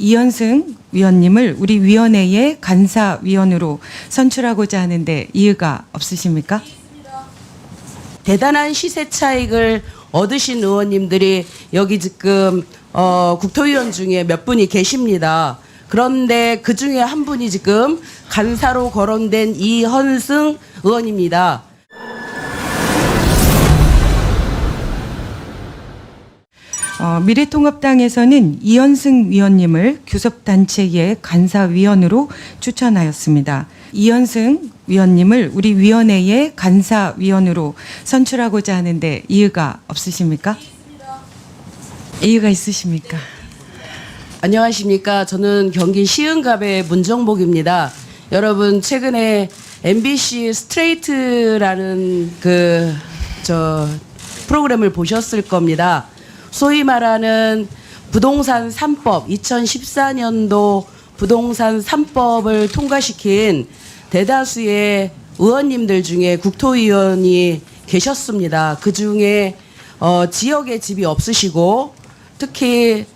이현승 위원님을 우리 위원회의 간사위원으로 선출하고자 하는데 이유가 없으십니까? 대단한 시세 차익을 얻으신 의원님들이 여기 지금 국토위원 중에 몇 분이 계십니다. 그런데 그 중에 한 분이 지금 간사로 거론된 이현승 의원입니다. 미래통합당에서는 이현승 위원님을 교섭단체의 간사위원으로 추천하였습니다. 이현승 위원님을 우리 위원회의 간사위원으로 선출하고자 하는데 이유가 없으십니까? 이유가 있으십니까? 안녕하십니까. 저는 경기 시흥갑의 문정복입니다. 여러분 최근에 MBC 스트레이트라는 프로그램을 보셨을 겁니다. 소위 말하는 부동산 3법, 2014년도 부동산 3법을 통과시킨 대다수의 의원님들 중에 국토위원이 계셨습니다. 그 중에 지역에 집이 없으시고 특히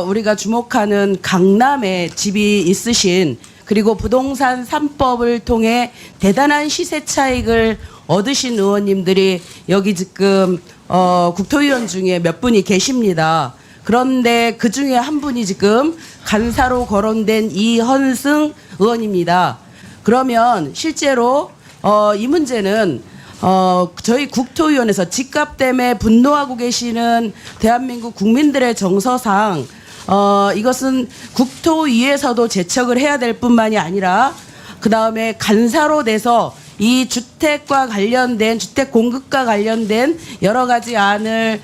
우리가 주목하는 강남에 집이 있으신, 그리고 부동산 3법을 통해 대단한 시세 차익을 얻으신 의원님들이 여기 지금 국토위원 중에 몇 분이 계십니다. 그런데 그 중에 한 분이 지금 간사로 거론된 이현승 의원입니다. 그러면 실제로 이 문제는 저희 국토위원회에서 집값 때문에 분노하고 계시는 대한민국 국민들의 정서상 이것은 국토위에서도 제척을 해야 될 뿐만이 아니라 그 다음에 간사로 돼서 이 주택과 관련된, 주택 공급과 관련된 여러 가지 안을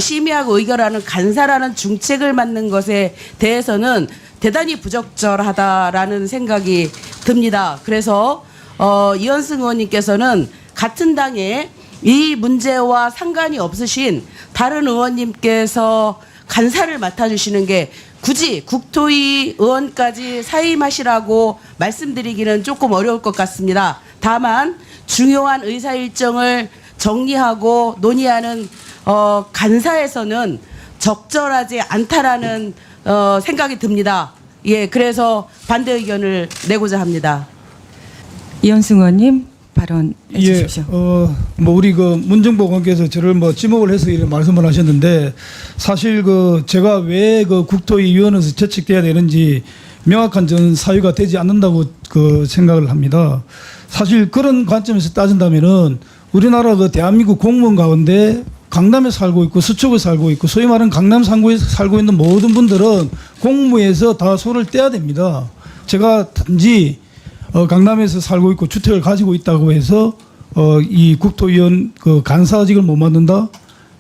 심의하고 의결하는 간사라는 중책을 맡는 것에 대해서는 대단히 부적절하다라는 생각이 듭니다. 그래서 이현승 의원님께서는 같은 당에 이 문제와 상관이 없으신 다른 의원님께서 간사를 맡아주시는 게 굳이 국토위 의원까지 사임하시라고 말씀드리기는 조금 어려울 것 같습니다. 다만 중요한 의사 일정을 정리하고 논의하는 간사에서는 적절하지 않다라는 생각이 듭니다. 예, 그래서 반대 의견을 내고자 합니다. 이현승 의원님 발언해 주십시오. 우리 문정복 의원께서 저를 지목을 해서 이런 말씀을 하셨는데, 사실 제가 왜 국토위원회에서 제책돼야 되는지 명확한 저는 사유가 되지 않는다고 생각을 합니다. 사실 그런 관점에서 따진다면은 우리나라 대한민국 공무원 가운데 강남에 살고 있고 서초구에 살고 있고 소위 말하는 강남 상구에 살고 있는 모든 분들은 공무에서 다 손을 떼야 됩니다. 제가 단지 강남에서 살고 있고 주택을 가지고 있다고 해서 이 국토위원 간사직을 못 맡는다?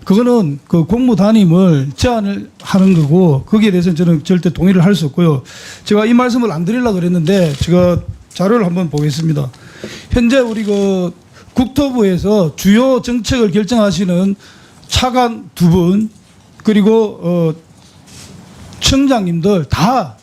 그거는 공무 담임을 제한을 하는 거고, 거기에 대해서는 저는 절대 동의를 할 수 없고요. 제가 이 말씀을 안 드리려고 그랬는데 제가 자료를 한번 보겠습니다. 현재 우리 국토부에서 주요 정책을 결정하시는 차관 2분 그리고 청장님들 다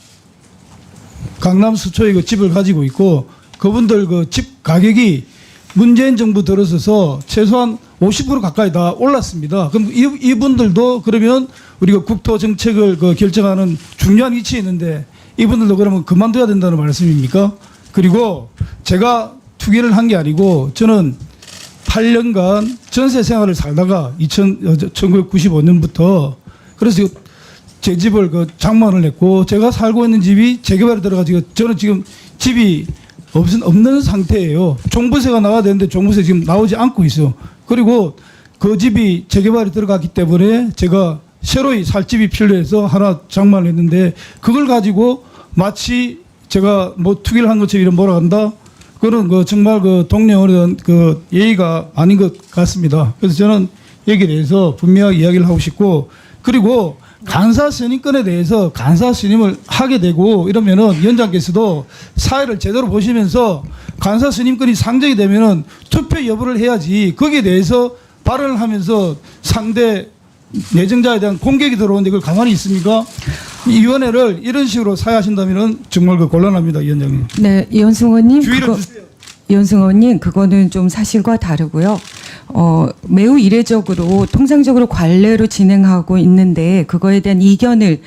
강남 서초에 집을 가지고 있고, 그분들 집 가격이 문재인 정부 들어서서 최소한 50% 가까이 다 올랐습니다. 그럼 이분들도 그러면 우리가 국토 정책을 결정하는 중요한 위치에 있는데 이분들도 그러면 그만둬야 된다는 말씀입니까? 그리고 제가 투기를 한 게 아니고 저는 8년간 전세 생활을 살다가 1995년부터 그래서 제 집을 장만을 했고, 제가 살고 있는 집이 재개발에 들어가지고 저는 지금 집이 없는 상태예요. 종부세가 나와야 되는데 종부세 지금 나오지 않고 있어요. 그리고 그 집이 재개발에 들어갔기 때문에 제가 새로이 살 집이 필요해서 하나 장만을 했는데, 그걸 가지고 마치 제가 투기를 한 것처럼 몰아간다? 그거는 정말 동료의 예의가 아닌 것 같습니다. 그래서 저는 여기에 대해서 분명하게 이야기를 하고 싶고, 그리고 간사 선임권에 대해서 간사 선임을 하게 되고 이러면은 위원장께서도 사회를 제대로 보시면서 간사 선임권이 상정이 되면은 투표 여부를 해야지, 거기에 대해서 발언을 하면서 상대 내정자에 대한 공격이 들어오는데 그걸 가만히 있습니까? 이 위원회를 이런 식으로 사회하신다면은 정말 곤란합니다, 위원장님. 네, 이현승 의원님. 주의를 주세요. 이현승 의원님, 그거는 좀 사실과 다르고요. 매우 이례적으로 통상적으로 관례로 진행하고 있는데 그거에 대한 이견을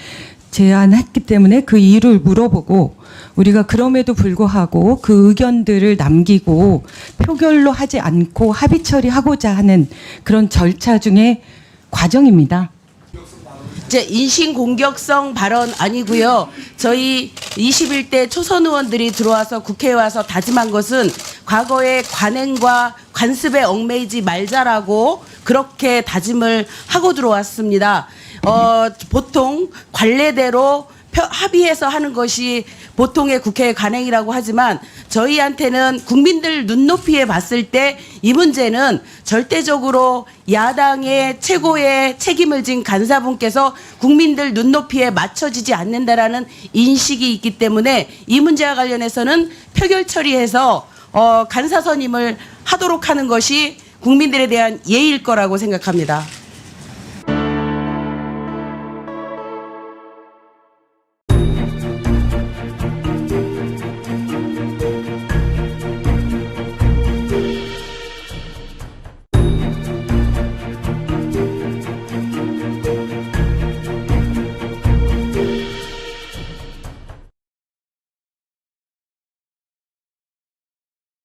제안했기 때문에 그 이유를 물어보고 우리가 그럼에도 불구하고 그 의견들을 남기고 표결로 하지 않고 합의 처리하고자 하는 그런 절차 중에 과정입니다. 이제 인신공격성 발언 아니고요. 저희 21대 초선 의원들이 들어와서 국회에 와서 다짐한 것은 과거의 관행과 관습에 얽매이지 말자라고 그렇게 다짐을 하고 들어왔습니다. 보통 관례대로 합의해서 하는 것이 보통의 국회의 관행이라고 하지만 저희한테는 국민들 눈높이에 봤을 때 이 문제는 절대적으로 야당의 최고의 책임을 진 간사분께서 국민들 눈높이에 맞춰지지 않는다라는 인식이 있기 때문에 이 문제와 관련해서는 표결 처리해서 간사 선임을 하도록 하는 것이 국민들에 대한 예의일 거라고 생각합니다.